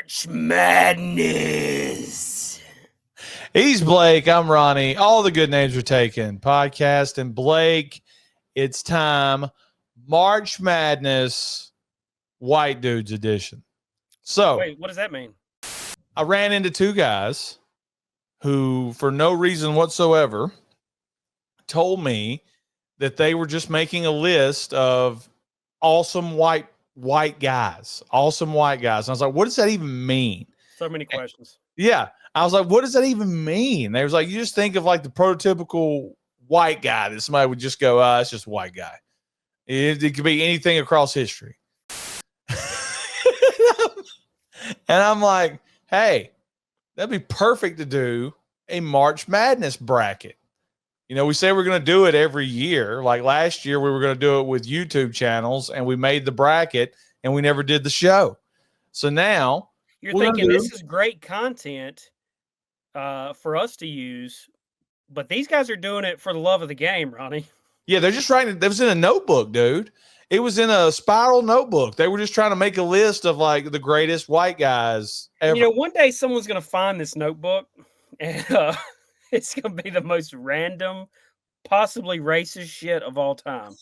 March Madness. He's Blake. I'm Ronnie. All the good names are taken. Podcast and Blake. It's time. March Madness, White Dudes Edition. So, wait, what does that mean? I ran into two guys who, for no reason whatsoever, told me that they were just making a list of awesome white guys. Awesome white guys. And I was like, what does that even mean? So many questions. Yeah. I was like, what does that even mean? They was like, you just think of like the prototypical white guy that somebody would just go, it's just a white guy. It could be anything across history. And I'm like, hey, that'd be perfect to do a March Madness bracket. You know, we say we're going to do it every year. Like last year, we were going to do it with YouTube channels, and we made the bracket, and we never did the show. So now you're thinking this is great content for us to use, but these guys are doing it for the love of the game, Ronnie. Yeah, they're just writing. It was in a notebook, dude. It was in a spiral notebook. They were just trying to make a list of like the greatest white guys ever. You know, one day someone's going to find this notebook, and it's going to be the most random, possibly racist shit of all time.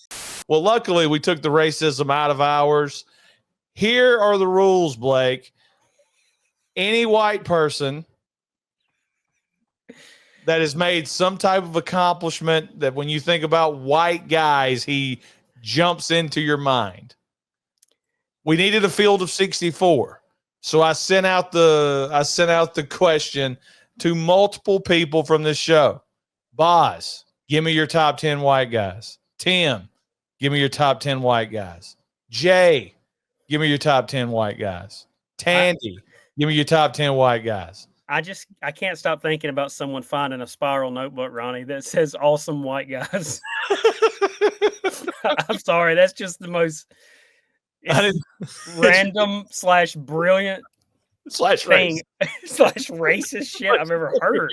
Well, luckily, we took the racism out of ours. Here are the rules, Blake. Any white person that has made some type of accomplishment that when you think about white guys, he jumps into your mind. We needed a field of 64. So I sent out the question to multiple people from this show. Boz, give me your top 10 white guys. Tim, give me your top 10 white guys. Jay, give me your top 10 white guys. Tandy, give me your top 10 white guys. I can't stop thinking about someone finding a spiral notebook, Ronnie, that says awesome white guys. I'm sorry. That's just the most random / brilliant / thing / racist shit I've ever heard.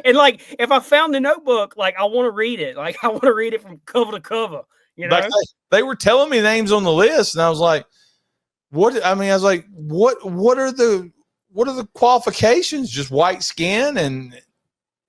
And like, if I found the notebook, like I want to read it. Like I want to read it from cover to cover. You know, they were telling me names on the list, and I was like, "What?" I mean, I was like, "What are the qualifications? Just white skin, and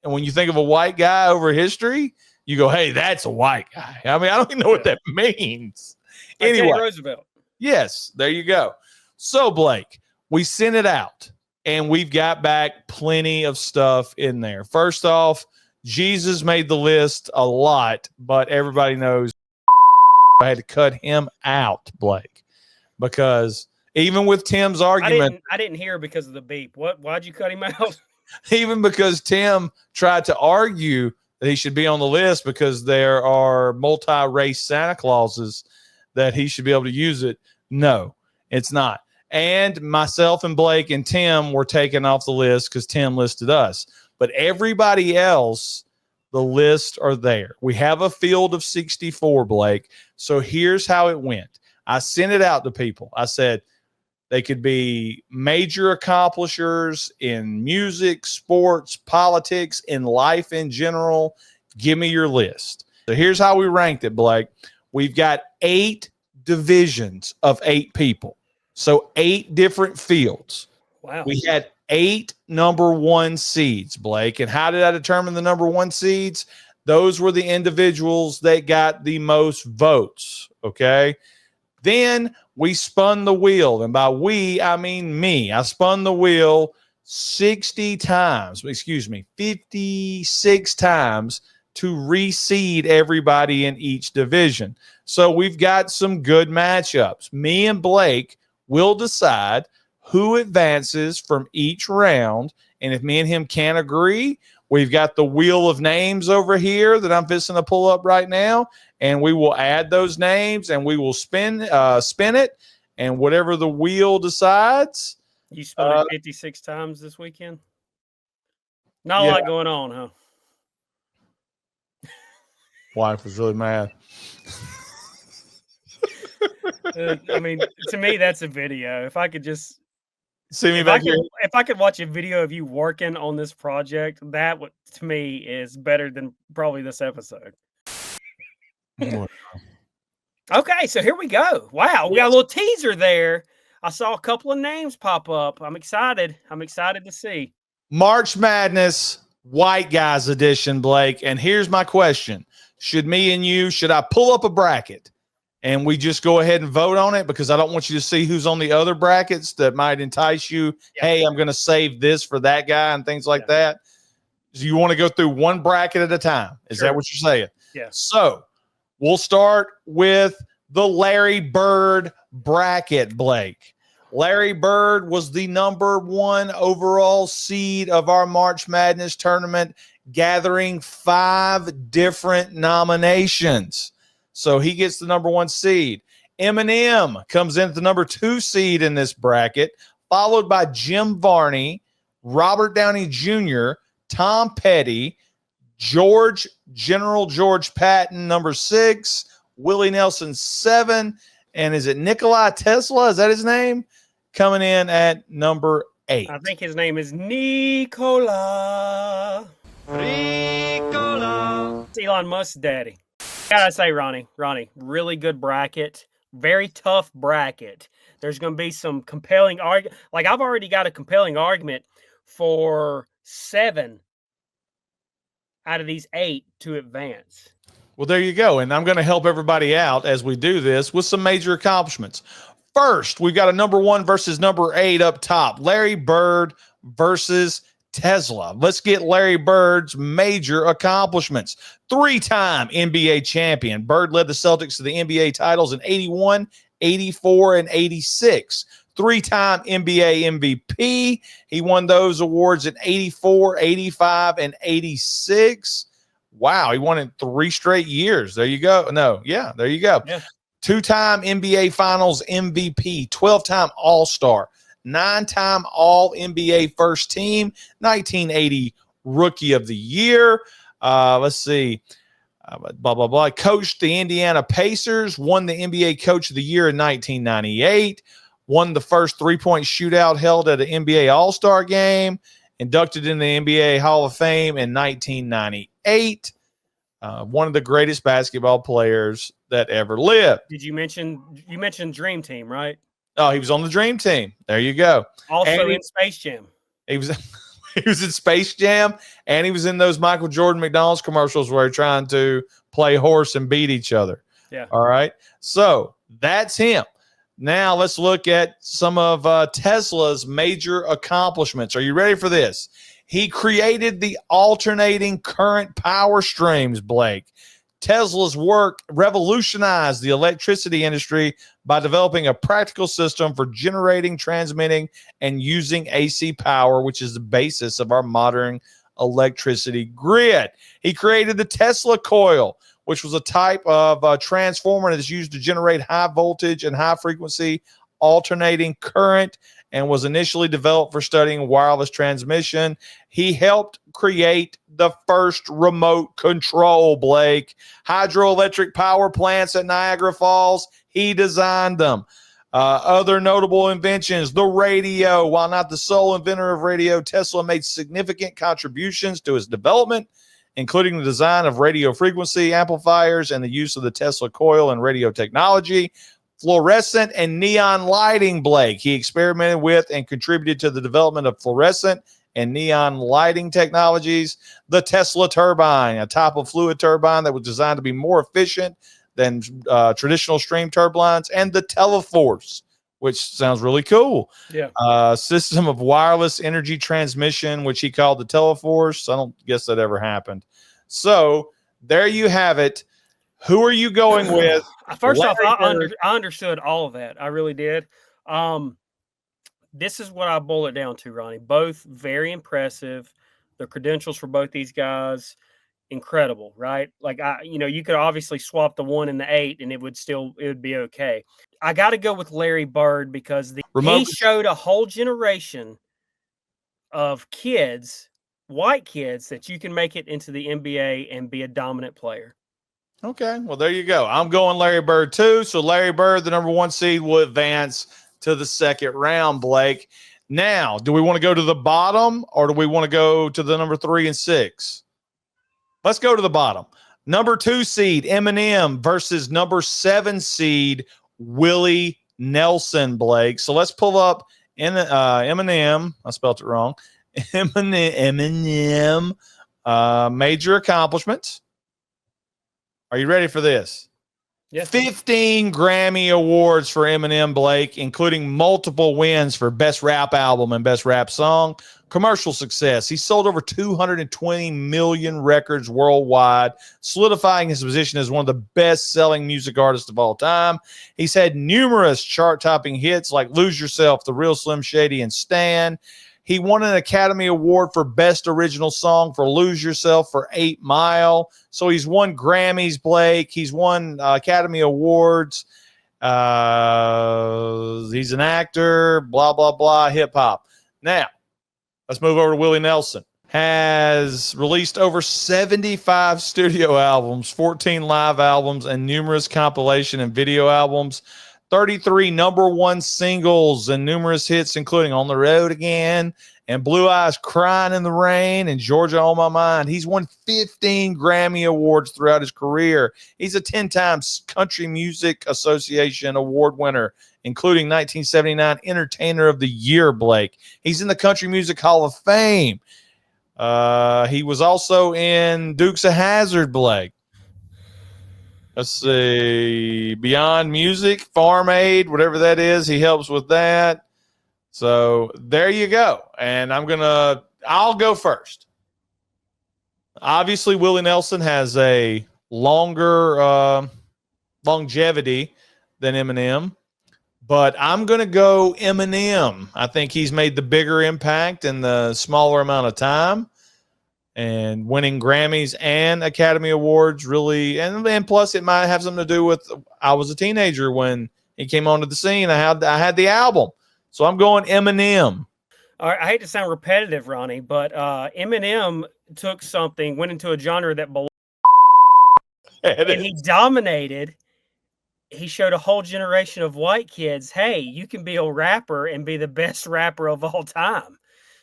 when you think of a white guy over history, you go, hey, that's a white guy. I mean, I don't even know what that means. Like anyway, Teddy Roosevelt. Yes, there you go. So, Blake, we sent it out, and we've got back plenty of stuff in there. First off, Jesus made the list a lot, but everybody knows I had to cut him out, Blake, because even with Tim's argument, I didn't hear because of the beep. Why'd you cut him out? Even because Tim tried to argue that he should be on the list because there are multi-race Santa Clauses that he should be able to use it. No, it's not. And myself and Blake and Tim were taken off the list because Tim listed us. But everybody else, the lists are there. We have a field of 64, Blake. So here's how it went. I sent it out to people. I said, they could be major accomplishers in music, sports, politics, in life in general. Give me your list. So here's how we ranked it, Blake. We've got 8 divisions of 8 people. So 8 different fields. Wow. We had 8 number 1 seeds, Blake. And how did I determine the number 1 seeds? Those were the individuals that got the most votes, okay? Then we spun the wheel, and by we, I mean me. I spun the wheel 56 times to reseed everybody in each division. So we've got some good matchups. Me and Blake will decide who advances from each round, and if me and him can't agree, we've got the wheel of names over here that I'm fixing to pull up right now, and we will add those names, and we will spin it, and whatever the wheel decides. You spun it 56 times this weekend? Not a lot going on, huh? Wife was really mad. I mean, to me, that's a video. If I could just see me back here. If I could watch a video of you working on this project, that would, to me, is better than probably this episode. Okay, so here we go. Wow, we got a little teaser there I saw a couple of names pop up. I'm excited. I'm excited to see. March Madness White Guys edition, Blake. And here's my question. Should I pull up a bracket and we just go ahead and vote on it? Because I don't want you to see who's on the other brackets that might entice you. Yeah. Hey, I'm going to save this for that guy and things like that. So you want to go through one bracket at a time. Is that what you're saying? Yeah. So we'll start with the Larry Bird bracket, Blake. Larry Bird was the #1 overall seed of our March Madness tournament, gathering 5 different nominations. So he gets the #1 seed. Eminem comes in at the #2 seed in this bracket, followed by Jim Varney, Robert Downey Jr., Tom Petty, General George Patton, #6, Willie Nelson, 7, and is it Nikola Tesla? Is that his name? Coming in at #8. I think his name is Nikola. It's Elon Musk's daddy. Gotta say, Ronnie, really good bracket. Very tough bracket. There's going to be some compelling argument. Like, I've already got a compelling argument for 7 out of these 8 to advance. Well, there you go. And I'm going to help everybody out as we do this with some major accomplishments. First, we've got a #1 versus #8 up top. Larry Bird versus Tesla. Let's get Larry Bird's major accomplishments. 3-time NBA champion. Bird led the Celtics to the NBA titles in 81, 84, and 86. 3-time NBA MVP. He won those awards in 84, 85, and 86. Wow, he won in 3 straight years. There you go. There you go. Yeah. 2-time NBA Finals MVP, 12-time All-Star, 9-time All-NBA First Team, 1980 Rookie of the Year. Let's see. Coached the Indiana Pacers, won the NBA Coach of the Year in 1998, won the first 3-point shootout held at an NBA All-Star game, inducted in the NBA Hall of Fame in 1998. One of the greatest basketball players that ever lived. Did you mentioned Dream Team, right? Oh, he was on the Dream Team. There you go. Also in Space Jam. He was in Space Jam, and he was in those Michael Jordan McDonald's commercials where they're trying to play horse and beat each other. Yeah. All right. So that's him. Now let's look at some of Tesla's major accomplishments. Are you ready for this? He created the alternating current power streams, Blake. Tesla's work revolutionized the electricity industry by developing a practical system for generating, transmitting, and using AC power, which is the basis of our modern electricity grid. He created the Tesla coil, which was a type of transformer that is used to generate high voltage and high frequency alternating current, and was initially developed for studying wireless transmission. He helped create the first remote control, Blake. Hydroelectric power plants at Niagara Falls, he designed them. Other notable inventions, the radio. While not the sole inventor of radio, Tesla made significant contributions to its development, including the design of radio frequency amplifiers and the use of the Tesla coil and radio technology. Fluorescent and neon lighting, Blake. He experimented with and contributed to the development of fluorescent and neon lighting technologies. The Tesla turbine, a type of fluid turbine that was designed to be more efficient than traditional steam turbines. And the Teleforce, which sounds really cool. Yeah. System of wireless energy transmission, which he called the Teleforce. I don't guess that ever happened. So there you have it. Who are you going with? First off, I understood all of that. I really did. This is what I boil it down to, Ronnie. Both very impressive. The credentials for both these guys, incredible, right? Like, you could obviously swap the 1 and the 8 and it would be okay. I got to go with Larry Bird because he showed a whole generation of kids, white kids, that you can make it into the NBA and be a dominant player. Okay, well, there you go. I'm going Larry Bird too. So Larry Bird, the #1 seed, will advance to the second round, Blake. Now, do we want to go to the bottom or do we want to go to the #3 and 6? Let's go to the bottom. #2 seed, Eminem versus #7 seed, Willie Nelson, Blake. So let's pull up Eminem. I spelled it wrong. Eminem major accomplishments. Are you ready for this? Yes. 15 Grammy Awards for Eminem, Blake, including multiple wins for Best Rap Album and Best Rap Song. Commercial success. He sold over 220 million records worldwide, solidifying his position as one of the best-selling music artists of all time. He's had numerous chart-topping hits like Lose Yourself, The Real Slim Shady, and Stan. He won an Academy Award for Best Original Song for Lose Yourself for 8 Mile. So he's won Grammys, Blake. He's won Academy Awards. He's an actor, blah, blah, blah, hip-hop. Now, let's move over to Willie Nelson. Has released over 75 studio albums, 14 live albums, and numerous compilation and video albums. 33 number one singles and numerous hits, including On the Road Again and Blue Eyes Crying in the Rain and Georgia on My Mind. He's won 15 Grammy Awards throughout his career. He's a 10-time Country Music Association award winner, including 1979 Entertainer of the Year, Blake. He's in the Country Music Hall of Fame. He was also in Dukes of Hazzard, Blake. Let's see, Beyond Music, Farm Aid, whatever that is, he helps with that. So there you go. And I'll go first. Obviously, Willie Nelson has a longer longevity than Eminem, but I'm going to go Eminem. I think he's made the bigger impact in the smaller amount of time. And winning Grammys and Academy Awards really, and plus it might have something to do with I was a teenager when he came onto the scene. I had the album, so I'm going Eminem. All right, I hate to sound repetitive, Ronnie, but Eminem went into a genre that belonged, and he dominated. He showed a whole generation of white kids, hey, you can be a rapper and be the best rapper of all time.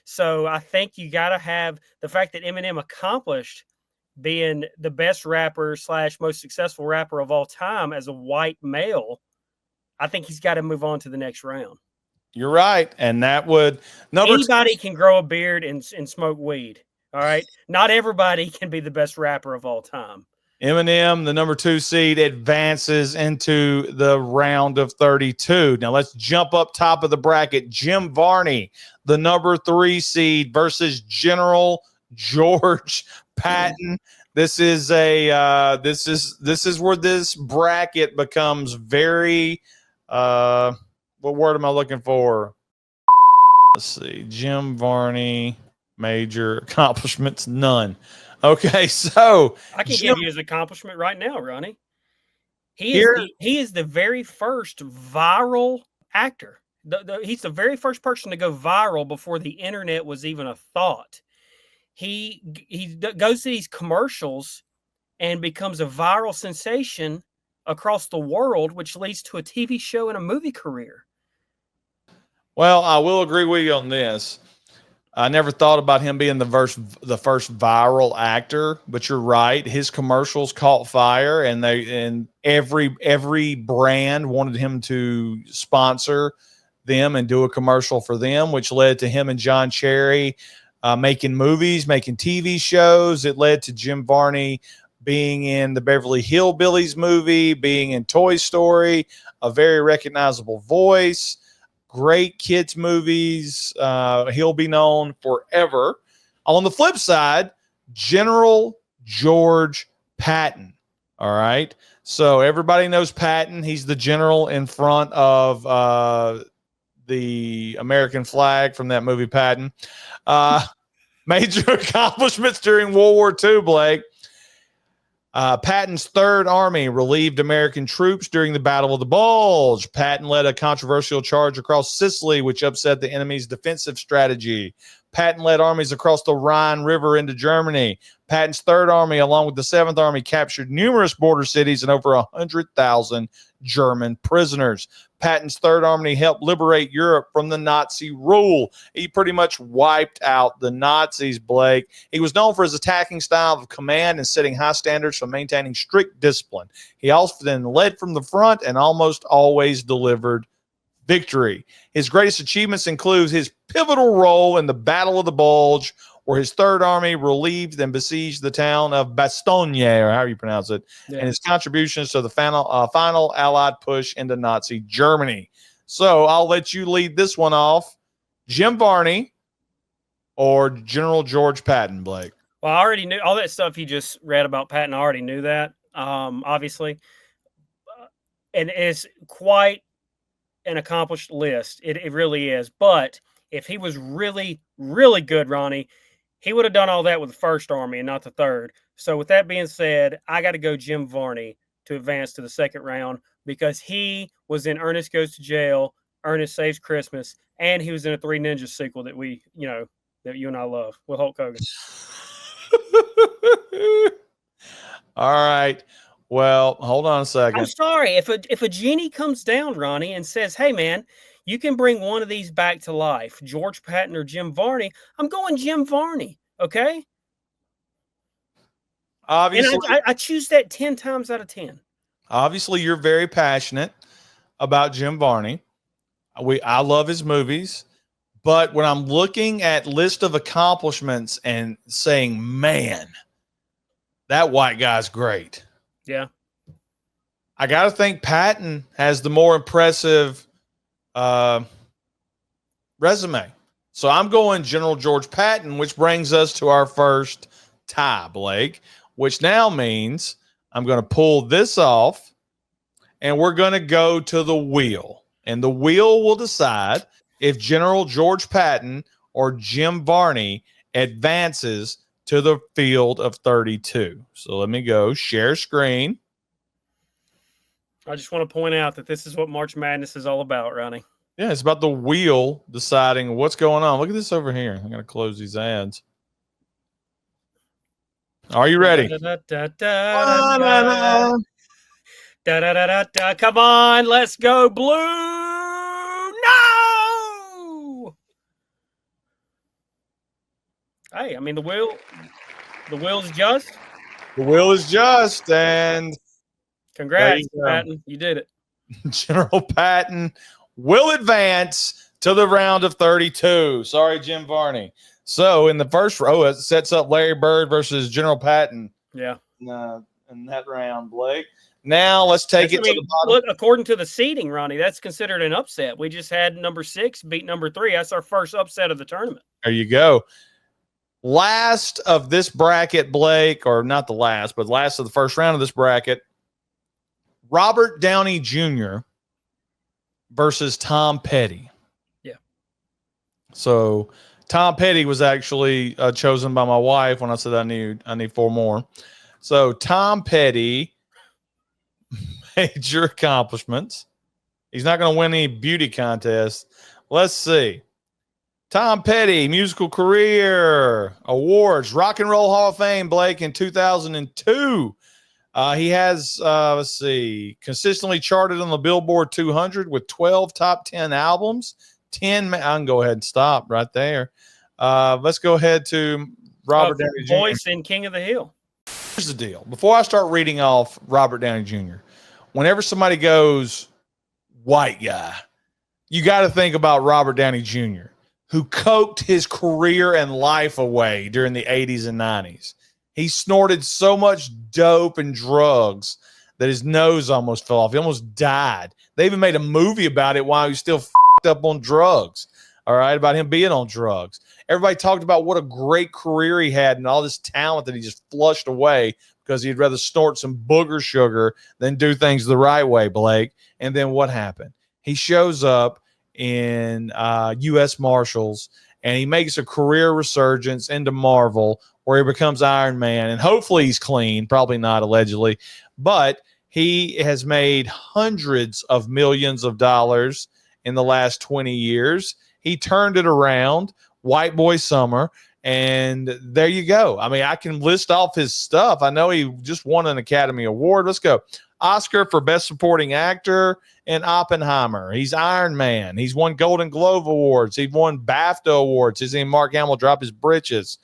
So I think you got to have the fact that Eminem accomplished being the best rapper / most successful rapper of all time as a white male. I think he's got to move on to the next round. You're right. And that would anybody can grow a beard and smoke weed. All right. Not everybody can be the best rapper of all time. Eminem, the number 2 seed, advances into the round of 32. Now let's jump up top of the bracket. Jim Varney, the number 3 seed, versus General George Patton. This is this is where this bracket becomes very what word am I looking for? Let's see. Jim Varney, major accomplishments, none. Okay, so I can give you his accomplishment right now, Ronnie. He is the very first viral actor. He's the very first person to go viral before the internet was even a thought. He goes to these commercials and becomes a viral sensation across the world, which leads to a TV show and a movie career. Well, I will agree with you on this. I never thought about him being the first viral actor, but you're right. His commercials caught fire, and every brand wanted him to sponsor them and do a commercial for them, which led to him and John Cherry making movies, making TV shows. It led to Jim Varney being in the Beverly Hillbillies movie, being in Toy Story, a very recognizable voice. Great kids movies. He'll be known forever. On the flip side, General George Patton. All right. So everybody knows Patton. He's the general in front of the American flag from that movie, Patton. Major accomplishments during World War II, Blake. Patton's Third Army relieved American troops during the Battle of the Bulge. Patton led a controversial charge across Sicily, which upset the enemy's defensive strategy. Patton led armies across the Rhine River into Germany. Patton's Third Army, along with the Seventh Army, captured numerous border cities and over 100,000 German prisoners. Patton's Third Army helped liberate Europe from the Nazi rule. He pretty much wiped out the Nazis, Blake. He was known for his attacking style of command and setting high standards for maintaining strict discipline. He often led from the front and almost always delivered victory. His greatest achievements include his pivotal role in the Battle of the Bulge, where his Third Army relieved and besieged the town of Bastogne, or however you pronounce it, Yeah. and his contributions to the final Allied push into Nazi Germany. So I'll let you lead this one off. Jim Varney or General George Patton, Blake? Well, I already knew all that stuff you just read about Patton. I already knew that, obviously. And it's quite an accomplished list. It really is. But if he was really, really good, Ronnie, he would have done all that with the First Army and not the Third. So with that being said, I got to go Jim Varney to advance to the second round because he was in Ernest Goes to Jail, Ernest Saves Christmas, and he was in a Three Ninjas sequel that that you and I love with Hulk Hogan. All right. Well, hold on a second. I'm sorry. If a genie comes down, Ronnie, and says, "Hey, man, you can bring one of these back to life, George Patton or Jim Varney," I'm going Jim Varney. Okay. Obviously, and I choose that 10 times out of 10. Obviously, you're very passionate about Jim Varney. I love his movies, but when I'm looking at list of accomplishments and saying, "Man, that white guy's great," Yeah. I got to think Patton has the more impressive resume. So I'm going General George Patton, which brings us to our first tie, Blake, which now means I'm going to pull this off and we're going to go to the wheel. And the wheel will decide if General George Patton or Jim Varney advances to the field of 32. So let me go share screen. I just want to point out that this is what March Madness is all about, Ronnie. Yeah, it's about the wheel deciding what's going on. Look at this over here. I'm going to close these ads. Are you ready? Come on, let's go blue. No. Hey, I mean the wheel's just. The wheel is just, and congrats, Patton. You did it. General Patton will advance to the round of 32. Sorry, Jim Varney. So in the first row, it sets up Larry Bird versus General Patton. Yeah. In that round, Blake. Now let's take it to the bottom. Look, according to the seeding, Ronnie, that's considered an upset. We just had number 6 beat number 3. That's our first upset of the tournament. There you go. Last of this bracket, Blake, or not the last, but last of the first round of this bracket, Robert Downey Jr. versus Tom Petty. Yeah. So Tom Petty was actually chosen by my wife when I said I need 4 more. So Tom Petty, major accomplishments. He's not going to win any beauty contest. Let's see. Tom Petty, musical career, awards, Rock and Roll Hall of Fame, Blake, in 2002. He has, let's see, consistently charted on the Billboard 200 with 12 top 10 albums. I can go ahead and stop right there. Let's go ahead to Robert Downey Jr. Voice in King of the Hill. Here's the deal. Before I start reading off Robert Downey Jr., whenever somebody goes white guy, you got to think about Robert Downey Jr., who coked his career and life away during the 80s and 90s. He snorted so much dope and drugs that his nose almost fell off. He almost died. They even made a movie about it while he was still f***ed up on drugs, all right, about him being on drugs. Everybody talked about what a great career he had and all this talent that he just flushed away because he'd rather snort some booger sugar than do things the right way, Blake. And then what happened? He shows up in U.S. Marshals, and he makes a career resurgence into Marvel where he becomes Iron Man, and hopefully he's clean, probably not allegedly, but he has made hundreds of millions of dollars in the last 20 years. He turned it around, White Boy Summer, and there you go. I mean, I can list off his stuff. I know he just won an Academy Award. Let's go. Oscar for Best Supporting Actor in Oppenheimer. He's Iron Man. He's won Golden Globe Awards. He's won BAFTA Awards. He's seen Mark Hamill drop his britches.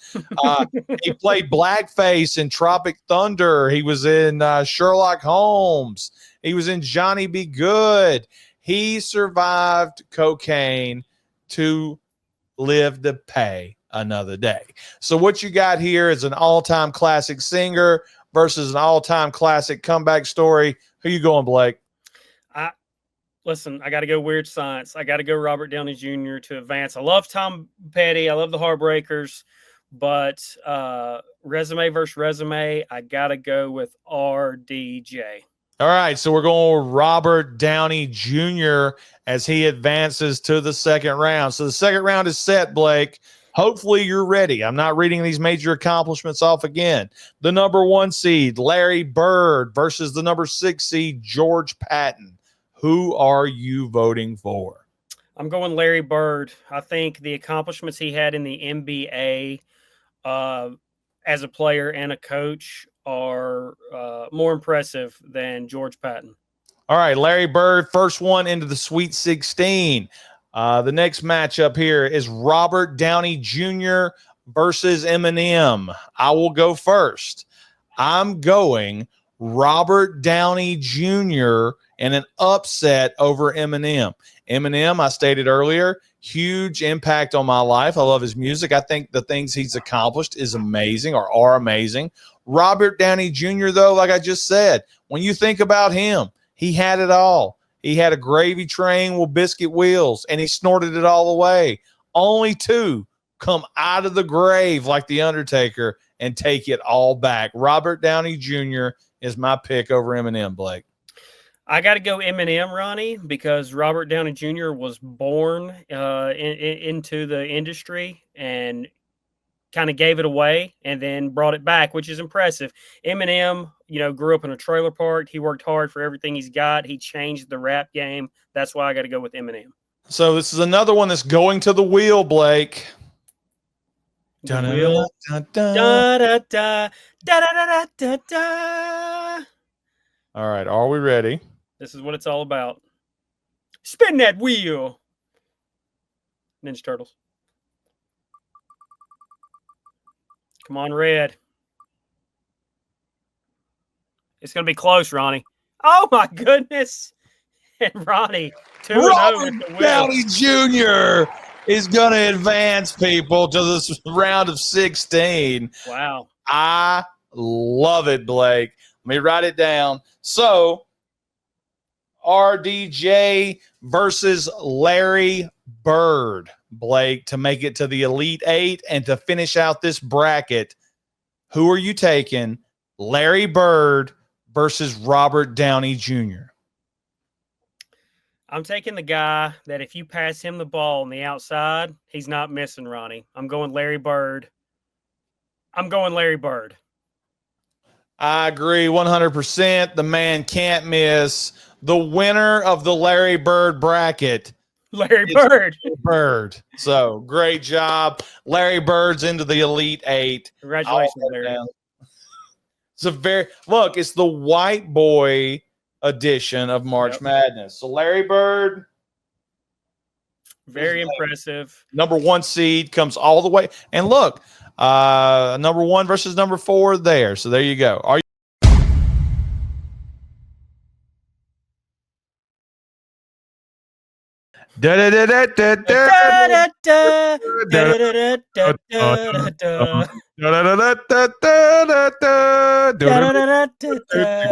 He played blackface in Tropic Thunder. He was in Sherlock Holmes. He was in Johnny Be Good. He survived cocaine to live to pay another day. So what you got here is an all-time classic singer versus an all-time classic comeback story. Who you going, Blake? Listen, I got to go Weird Science. I got to go Robert Downey Jr. to advance. I love Tom Petty. I love the Heartbreakers, but resume versus resume, I got to go with RDJ. All right, so we're going with Robert Downey Jr. as he advances to the second round. So the second round is set, Blake. Hopefully you're ready. I'm not reading these major accomplishments off again. The number 1 seed, Larry Bird, versus the number 6 seed, George Patton. Who are you voting for? I'm going Larry Bird. I think the accomplishments he had in the NBA as a player and a coach are more impressive than George Patton. All right, Larry Bird, first one into the Sweet 16. The next matchup here is Robert Downey Jr. versus Eminem. I will go first. I'm going Robert Downey Jr. in an upset over Eminem. Eminem, I stated earlier, huge impact on my life. I love his music. I think the things he's accomplished is amazing or are amazing. Robert Downey Jr., though, like I just said, when you think about him, he had it all. He had a gravy train with biscuit wheels, and he snorted it all away. Only to come out of the grave like The Undertaker and take it all back. Robert Downey Jr. is my pick over Eminem, Blake. I got to go Eminem, Ronnie, because Robert Downey Jr. was born into the industry and kind of gave it away and then brought it back, which is impressive. Eminem, grew up in a trailer park. He worked hard for everything he's got. He changed the rap game. That's why I got to go with Eminem. So this is another one that's going to the wheel, Blake. The wheel. Da, da, da, da, da, da, da. All right, are we ready? This is what it's all about. Spin that wheel. Ninja Turtles. Come on, Red. It's going to be close, Ronnie. Oh, my goodness. And Ronnie, 2-0 Robert with the wheel. Downey Jr. is going to advance people to this round of 16. Wow. I love it, Blake. Let me write it down. So, RDJ versus Larry Bird, Blake, to make it to the Elite Eight and to finish out this bracket. Who are you taking? Larry Bird versus Robert Downey Jr. I'm taking the guy that if you pass him the ball on the outside, he's not missing, Ronnie. I'm going Larry Bird. I agree 100%. The man can't miss. The winner of the Larry Bird bracket, Larry Bird. Bird. So great job. Larry Bird's into the Elite Eight. Congratulations, Larry. It's the white boy edition of March Madness. So Larry Bird, very impressive. Number 1 seed, comes all the way. And look, number 1 versus number 4 there. So there you go. Are you da da da da da da da da da da da